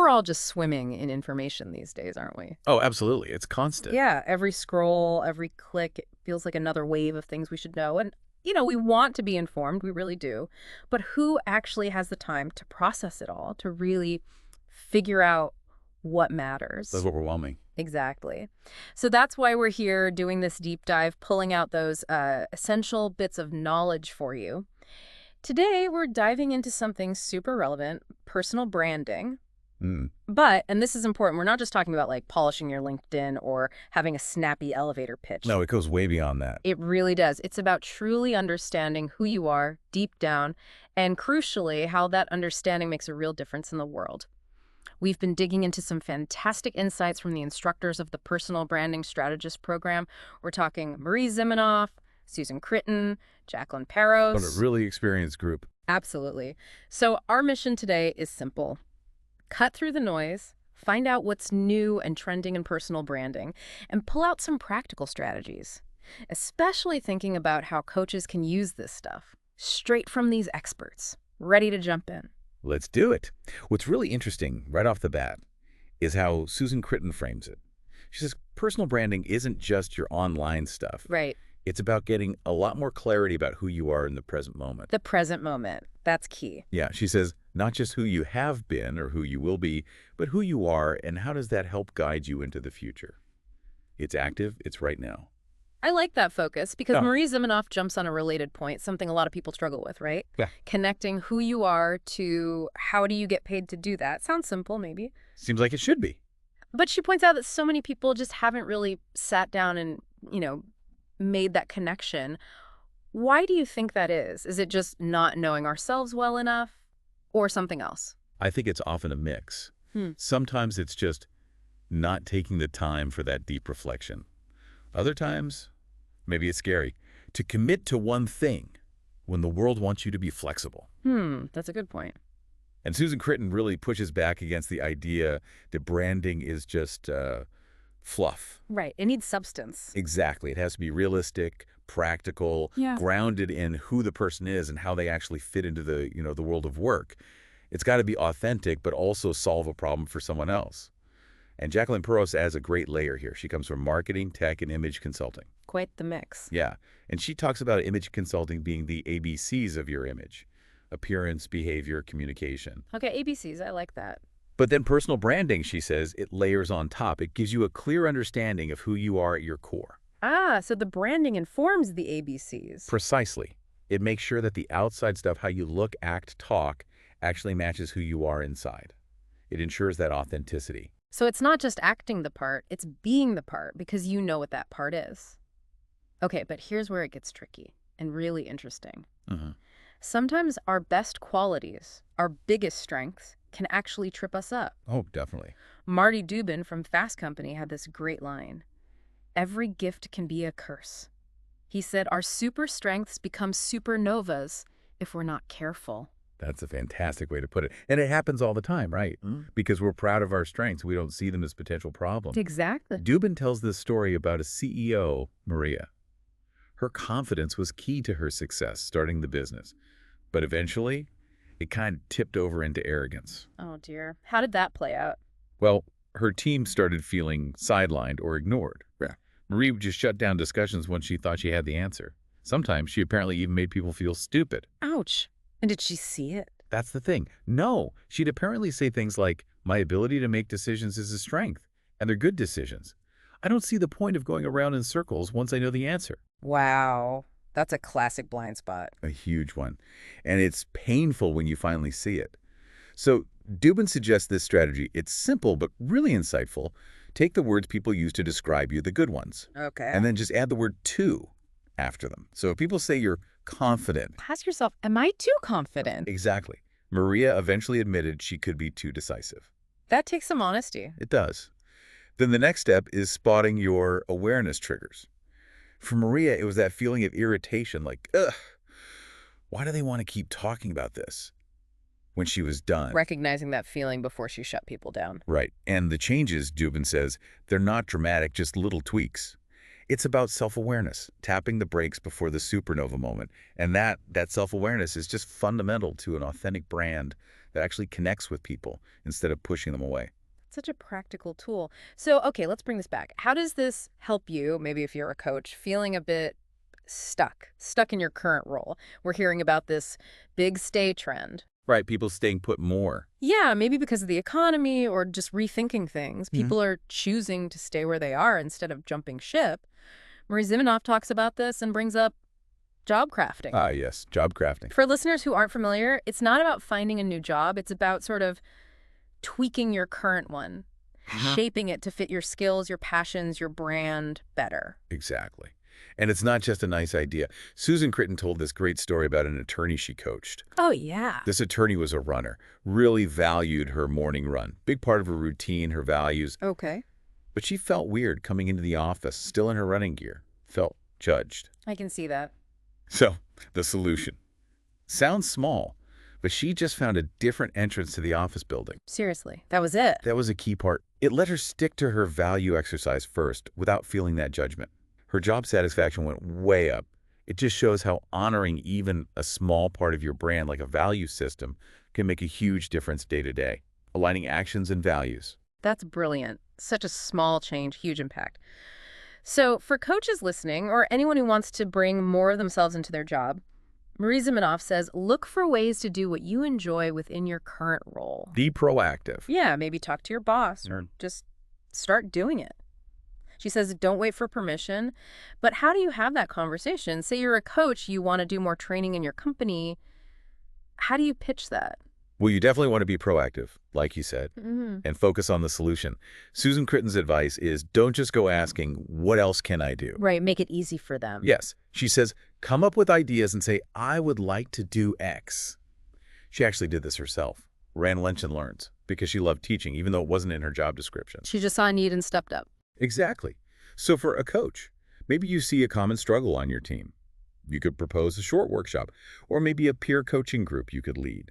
we're all just swimming in information these days, aren't we? Oh, absolutely. It's constant. Yeah, every scroll, every click, it feels like another wave of things we should know. And, we want to be informed, we really do. But who actually has the time to process it all, to really figure out what matters? That's overwhelming. Exactly. So that's why we're here doing this deep dive, pulling out those essential bits of knowledge for you. Today, we're diving into something super relevant, personal branding. But, and this is important, we're not just talking about like polishing your LinkedIn or having a snappy elevator pitch. No, it goes way beyond that. It really does. It's about truly understanding who you are deep down and crucially, how that understanding makes a real difference in the world. We've been digging into some fantastic insights from the instructors of the Personal Branding Strategist program. We're talking Marie Zimenoff, Susan Chritton, Jacqueline Peros. What a really experienced group. Absolutely. So our mission today is simple. Cut through the noise, find out what's new and trending in personal branding, and pull out some practical strategies, especially thinking about how coaches can use this stuff straight from these experts. Ready to jump in? Let's do it. What's really interesting right off the bat is how Susan Chritton frames it. She says personal branding isn't just your online stuff. Right. It's about getting a lot more clarity about who you are in the present moment. The present moment. That's key. Yeah, she says not just who you have been or who you will be, but who you are and how does that help guide you into the future. It's active, it's right now. I like that focus because Marie Zimenoff jumps on a related point, something a lot of people struggle with, right? Yeah. Connecting who you are to how do you get paid to do that. Sounds simple, maybe. Seems like it should be. But she points out that so many people just haven't really sat down and, made that connection. Why do you think that is? Is it just not knowing ourselves well enough or something else? I think it's often a mix. Sometimes it's just not taking the time for that deep reflection. Other times, maybe it's scary to commit to one thing when the world wants you to be flexible. That's a good point. And Susan Chritton really pushes back against the idea that branding is just fluff. Right. It needs substance. Exactly. It has to be realistic, practical, grounded in who the person is and how they actually fit into the, the world of work. It's got to be authentic, but also solve a problem for someone else. And Jacqueline Peros adds a great layer here. She comes from marketing, tech, and image consulting. Quite the mix. Yeah. And she talks about image consulting being the ABCs of your image: appearance, behavior, communication. Okay, ABCs. I like that. But then personal branding, she says, it layers on top. It gives you a clear understanding of who you are at your core. So the branding informs the ABCs. Precisely. It makes sure that the outside stuff, how you look, act, talk, actually matches who you are inside. It ensures that authenticity. So it's not just acting the part, it's being the part because you know what that part is. Okay, but here's where it gets tricky and really interesting. Sometimes our best qualities, our biggest strengths, can actually trip us up. Oh, definitely. Marty Dubin from Fast Company had this great line. Every gift can be a curse. He said our super strengths become supernovas if we're not careful. That's a fantastic way to put it. And it happens all the time, right? Because we're proud of our strengths. We don't see them as potential problems. Exactly. Dubin tells this story about a CEO, Maria. Her confidence was key to her success starting the business. But eventually, it kind of tipped over into arrogance. Oh, dear. How did that play out? Well, her team started feeling sidelined or ignored. Yeah. Marie would just shut down discussions when she thought she had the answer. Sometimes she apparently even made people feel stupid. Ouch. And did she see it? That's the thing. No, she'd apparently say things like, my ability to make decisions is a strength, and they're good decisions. I don't see the point of going around in circles once I know the answer. Wow. That's a classic blind spot. A huge one. And it's painful when you finally see it. So Dubin suggests this strategy. It's simple, but really insightful. Take the words people use to describe you, the good ones. Okay. And then just add the word to after them. So if people say you're confident. Ask yourself, am I too confident? Exactly. Maria eventually admitted she could be too decisive. That takes some honesty. It does. Then the next step is spotting your awareness triggers. For Maria, it was that feeling of irritation, like, ugh, why do they want to keep talking about this? When she was done. Recognizing that feeling before she shut people down. Right. And the changes, Dubin says, they're not dramatic, just little tweaks. It's about self-awareness, tapping the brakes before the supernova moment. And that self-awareness is just fundamental to an authentic brand that actually connects with people instead of pushing them away. Such a practical tool. So, okay, let's bring this back. How does this help you, maybe if you're a coach, feeling a bit stuck in your current role? We're hearing about this big stay trend. Right, people staying put more. Yeah, maybe because of the economy or just rethinking things. Mhm. People are choosing to stay where they are instead of jumping ship. Marie Zimenoff talks about this and brings up job crafting. Ah, yes, job crafting. For listeners who aren't familiar, it's not about finding a new job. It's about sort of tweaking your current one, shaping it to fit your skills, your passions, your brand better. Exactly. And it's not just a nice idea. Susan Chritton told this great story about an attorney she coached. Oh, yeah. This attorney was a runner, really valued her morning run, big part of her routine, her values. Okay. But she felt weird coming into the office, still in her running gear, felt judged. I can see that. So, the solution. Sounds small, but she just found a different entrance to the office building. Seriously, that was it. That was a key part. It let her stick to her value exercise first without feeling that judgment. Her job satisfaction went way up. It just shows how honoring even a small part of your brand, like a value system, can make a huge difference day to day, aligning actions and values. That's brilliant. Such a small change, huge impact. So for coaches listening, or anyone who wants to bring more of themselves into their job, Marie Zimenoff says, look for ways to do what you enjoy within your current role. Be proactive. Yeah, maybe talk to your boss or just start doing it. She says, don't wait for permission. But how do you have that conversation? Say you're a coach, you want to do more training in your company. How do you pitch that? Well, you definitely want to be proactive, like you said, and focus on the solution. Susan Chritton's advice is don't just go asking, what else can I do? Right, make it easy for them. Yes. She says, come up with ideas and say, I would like to do X. She actually did this herself, ran Lunch and Learns, because she loved teaching, even though it wasn't in her job description. She just saw a need and stepped up. Exactly. So for a coach, maybe you see a common struggle on your team. You could propose a short workshop, or maybe a peer coaching group you could lead.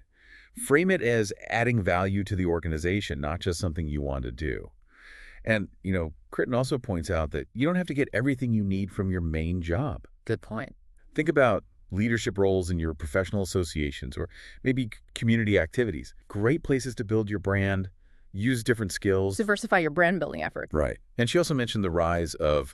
Frame it as adding value to the organization, not just something you want to do. And, Chritton also points out that you don't have to get everything you need from your main job. Good point. Think about leadership roles in your professional associations or maybe community activities. Great places to build your brand, use different skills. Diversify your brand building efforts. Right. And she also mentioned the rise of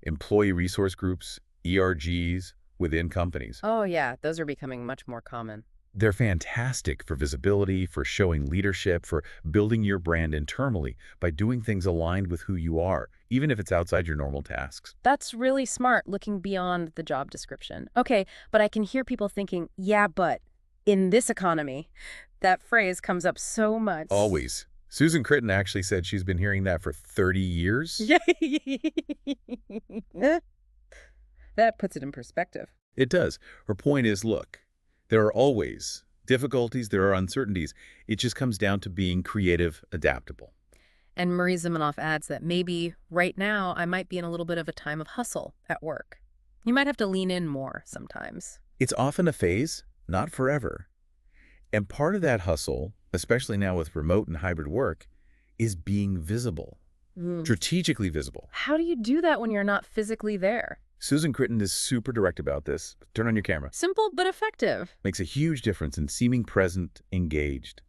employee resource groups, ERGs, within companies. Oh, yeah. Those are becoming much more common. They're fantastic for visibility, for showing leadership, for building your brand internally by doing things aligned with who you are, even if it's outside your normal tasks. That's really smart, looking beyond the job description. Okay, but I can hear people thinking, yeah, but in this economy, that phrase comes up so much. Always. Susan Chritton actually said she's been hearing that for 30 years. That puts it in perspective. It does. Her point is, look, there are always difficulties, there are uncertainties. It just comes down to being creative, adaptable. And Marie Zimenoff adds that maybe right now I might be in a little bit of a time of hustle at work. You might have to lean in more sometimes. It's often a phase, not forever. And part of that hustle, especially now with remote and hybrid work, is being visible, strategically visible. How do you do that when you're not physically there? Susan Chritton is super direct about this. Turn on your camera. Simple but effective. Makes a huge difference in seeming present, engaged.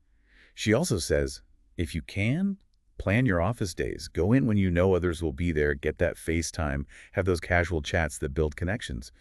She also says, if you can, plan your office days. Go in when you know others will be there, get that face time, have those casual chats that build connections.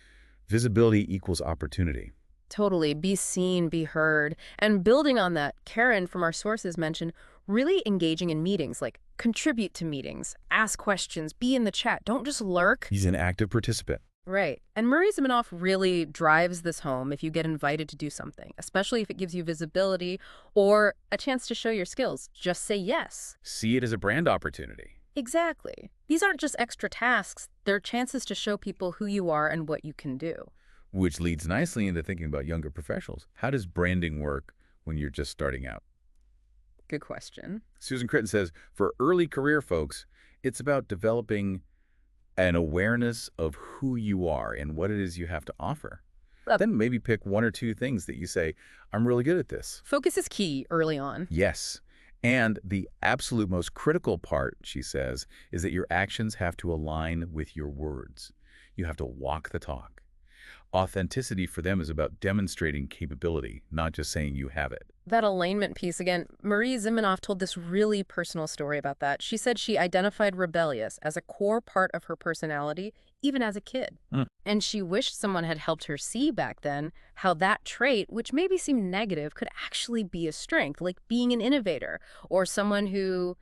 Visibility equals opportunity. Totally. Be seen, be heard. And building on that, Karen from our sources mentioned really engaging in meetings, like contribute to meetings, ask questions, be in the chat. Don't just lurk. He's an active participant. Right. And Marie Zimenoff really drives this home if you get invited to do something, especially if it gives you visibility or a chance to show your skills. Just say yes. See it as a brand opportunity. Exactly. These aren't just extra tasks. They're chances to show people who you are and what you can do. Which leads nicely into thinking about younger professionals. How does branding work when you're just starting out? Good question. Susan Chritton says, for early career folks, it's about developing an awareness of who you are and what it is you have to offer. Then maybe pick one or two things that you say, I'm really good at this. Focus is key early on. Yes. And the absolute most critical part, she says, is that your actions have to align with your words. You have to walk the talk. Authenticity for them is about demonstrating capability, not just saying you have it. That alignment piece again, Marie Zimenoff told this really personal story about that. She said she identified rebellious as a core part of her personality, even as a kid. Hmm. And she wished someone had helped her see back then how that trait, which maybe seemed negative, could actually be a strength, like being an innovator or someone who,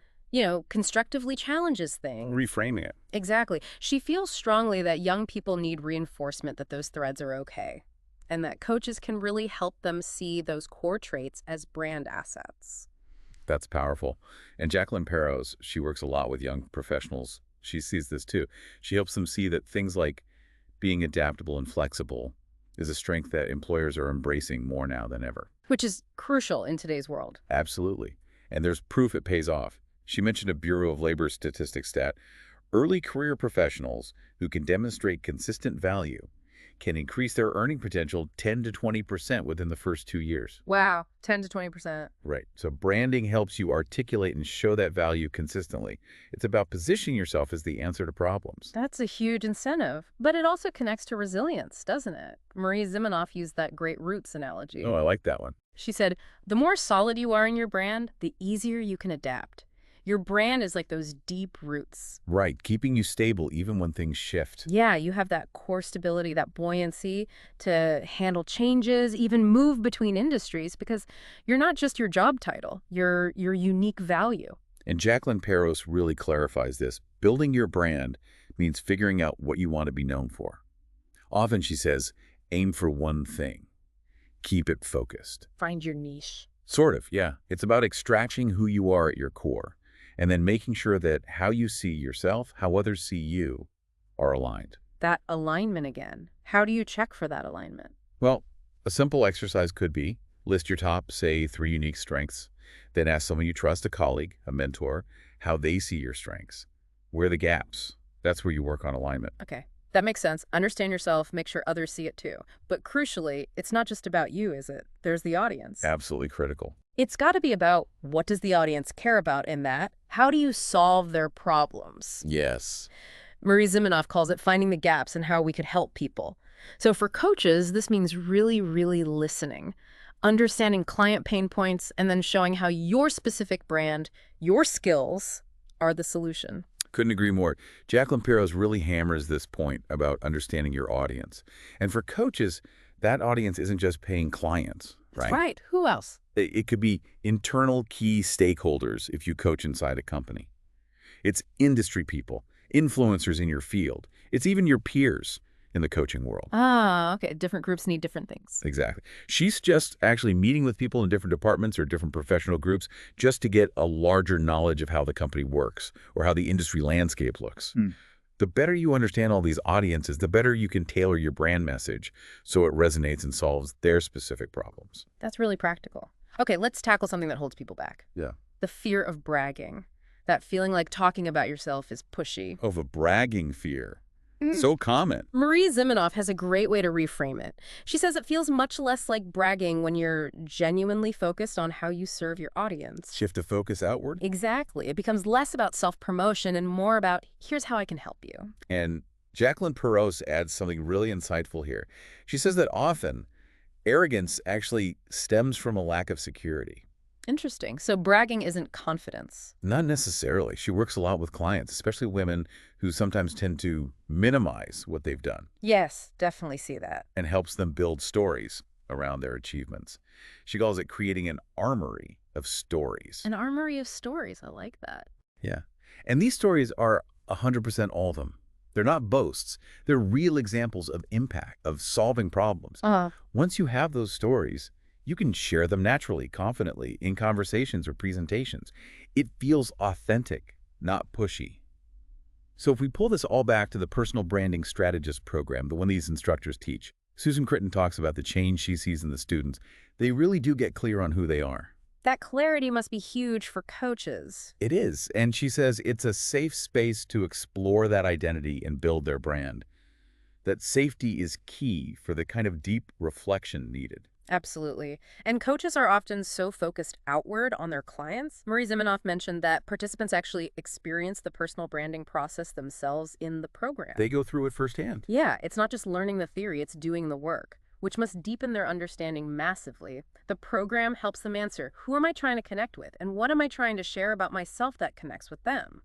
constructively challenges things. Reframing it. Exactly. She feels strongly that young people need reinforcement that those threads are okay, and that coaches can really help them see those core traits as brand assets. That's powerful. And Jacqueline Peros, she works a lot with young professionals. She sees this too. She helps them see that things like being adaptable and flexible is a strength that employers are embracing more now than ever. Which is crucial in today's world. Absolutely. And there's proof it pays off. She mentioned a Bureau of Labor Statistics stat. Early career professionals who can demonstrate consistent value can increase their earning potential 10 to 20% within the first 2 years. Wow, 10 to 20%. Right. So branding helps you articulate and show that value consistently. It's about positioning yourself as the answer to problems. That's a huge incentive. But it also connects to resilience, doesn't it? Marie Zimenoff used that great roots analogy. Oh, I like that one. She said, the more solid you are in your brand, the easier you can adapt. Your brand is like those deep roots. Right, keeping you stable even when things shift. Yeah, you have that core stability, that buoyancy to handle changes, even move between industries, because you're not just your job title, you're your unique value. And Jacqueline Peros really clarifies this. Building your brand means figuring out what you want to be known for. Often she says, aim for one thing. Keep it focused. Find your niche. Sort of, yeah. It's about extracting who you are at your core, and then making sure that how you see yourself, how others see you, are aligned. That alignment again. How do you check for that alignment? Well, a simple exercise could be list your top, say, 3 unique strengths. Then ask someone you trust, a colleague, a mentor, how they see your strengths. Where are the gaps? That's where you work on alignment. Okay, that makes sense. Understand yourself, make sure others see it too. But crucially, it's not just about you, is it? There's the audience. Absolutely critical. It's got to be about what does the audience care about in that? How do you solve their problems? Yes. Marie Zimenoff calls it finding the gaps and how we could help people. So for coaches, this means really, really listening, understanding client pain points, and then showing how your specific brand, your skills, are the solution. Couldn't agree more. Jacqueline Peros really hammers this point about understanding your audience. And for coaches, that audience isn't just paying clients, right? That's right. Who else? It could be internal key stakeholders if you coach inside a company. It's industry people, influencers in your field. It's even your peers in the coaching world. Ah, okay. Different groups need different things. Exactly. She's just actually meeting with people in different departments or different professional groups just to get a larger knowledge of how the company works or how the industry landscape looks. The better you understand all these audiences, the better you can tailor your brand message so it resonates and solves their specific problems. That's really practical. Okay, let's tackle something that holds people back. Yeah. The fear of bragging. That feeling like talking about yourself is pushy. Of a bragging fear. So common. Marie Zimenoff has a great way to reframe it. She says it feels much less like bragging when you're genuinely focused on how you serve your audience. Shift the focus outward. Exactly. It becomes less about self-promotion and more about, here's how I can help you. And Jacqueline Peros adds something really insightful here. She says that often arrogance actually stems from a lack of security. Interesting. So bragging isn't confidence. Not necessarily. She works a lot with clients, especially women who sometimes tend to minimize what they've done. Yes, definitely see that. And helps them build stories around their achievements. She calls it creating an armory of stories. An armory of stories. I like that. Yeah. And these stories are 100% all of them. They're not boasts. They're real examples of impact, of solving problems. Once you have those stories, you can share them naturally, confidently, in conversations or presentations. It feels authentic, not pushy. So if we pull this all back to the Personal Branding Strategist program, the one these instructors teach, Susan Chritton talks about the change she sees in the students. They really do get clear on who they are. That clarity must be huge for coaches. It is, and she says it's a safe space to explore that identity and build their brand. That safety is key for the kind of deep reflection needed. Absolutely. And coaches are often so focused outward on their clients. Marie Zimenoff mentioned that participants actually experience the personal branding process themselves in the program. They go through it firsthand. Yeah, it's not just learning the theory, it's doing the work, which must deepen their understanding massively. The program helps them answer, who am I trying to connect with, and what am I trying to share about myself that connects with them?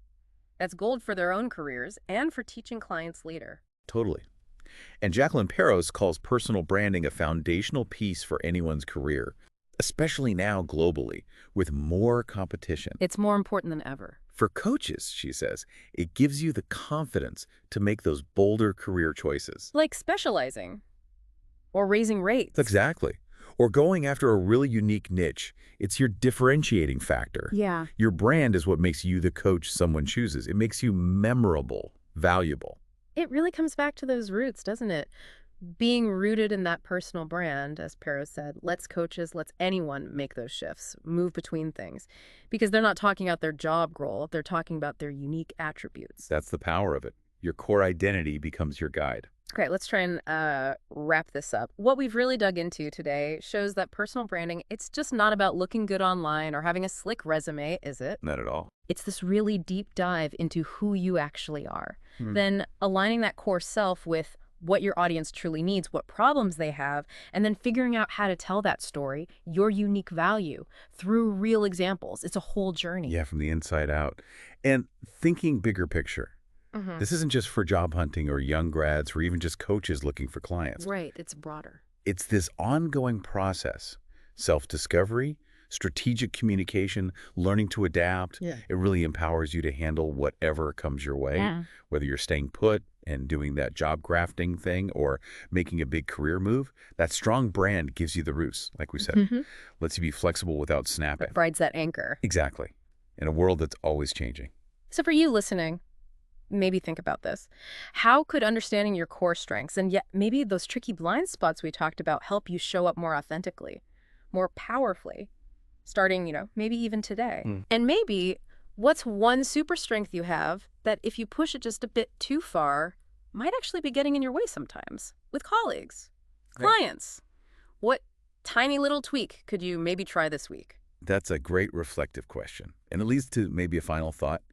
That's gold for their own careers and for teaching clients later. Totally. And Jacqueline Peros calls personal branding a foundational piece for anyone's career, especially now globally, with more competition. It's more important than ever. For coaches, she says, it gives you the confidence to make those bolder career choices. Like specializing or raising rates. Exactly. Or going after a really unique niche. It's your differentiating factor. Yeah. Your brand is what makes you the coach someone chooses. It makes you memorable, valuable. It really comes back to those roots, doesn't it? Being rooted in that personal brand, as Peros said, lets coaches, lets anyone make those shifts, move between things. Because they're not talking about their job role, they're talking about their unique attributes. That's the power of it. Your core identity becomes your guide. Okay, let's try and wrap this up. What we've really dug into today shows that personal branding, it's just not about looking good online or having a slick resume, is it? Not at all. It's this really deep dive into who you actually are. Then aligning that core self with what your audience truly needs, what problems they have, and then figuring out how to tell that story, your unique value, through real examples. It's a whole journey. Yeah, from the inside out. And thinking bigger picture. This isn't just for job hunting or young grads or even just coaches looking for clients. Right, it's broader. It's this ongoing process. Self-discovery, strategic communication, learning to adapt. Yeah. It really empowers you to handle whatever comes your way, whether you're staying put and doing that job grafting thing or making a big career move. That strong brand gives you the roots, like we said. Lets you be flexible without snapping. Provides that anchor. Exactly. In a world that's always changing. So for you listening, maybe think about this. How could understanding your core strengths and yet maybe those tricky blind spots we talked about help you show up more authentically, more powerfully, starting, maybe even today? And maybe what's one super strength you have that if you push it just a bit too far, might actually be getting in your way sometimes with colleagues, clients? What tiny little tweak could you maybe try this week? That's a great reflective question. And it leads to maybe a final thought.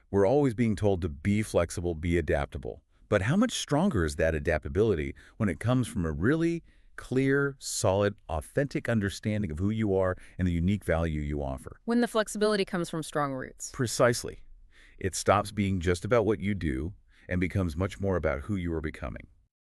We're always being told to be flexible, be adaptable. But how much stronger is that adaptability when it comes from a really clear, solid, authentic understanding of who you are and the unique value you offer? When the flexibility comes from strong roots. Precisely. It stops being just about what you do and becomes much more about who you are becoming.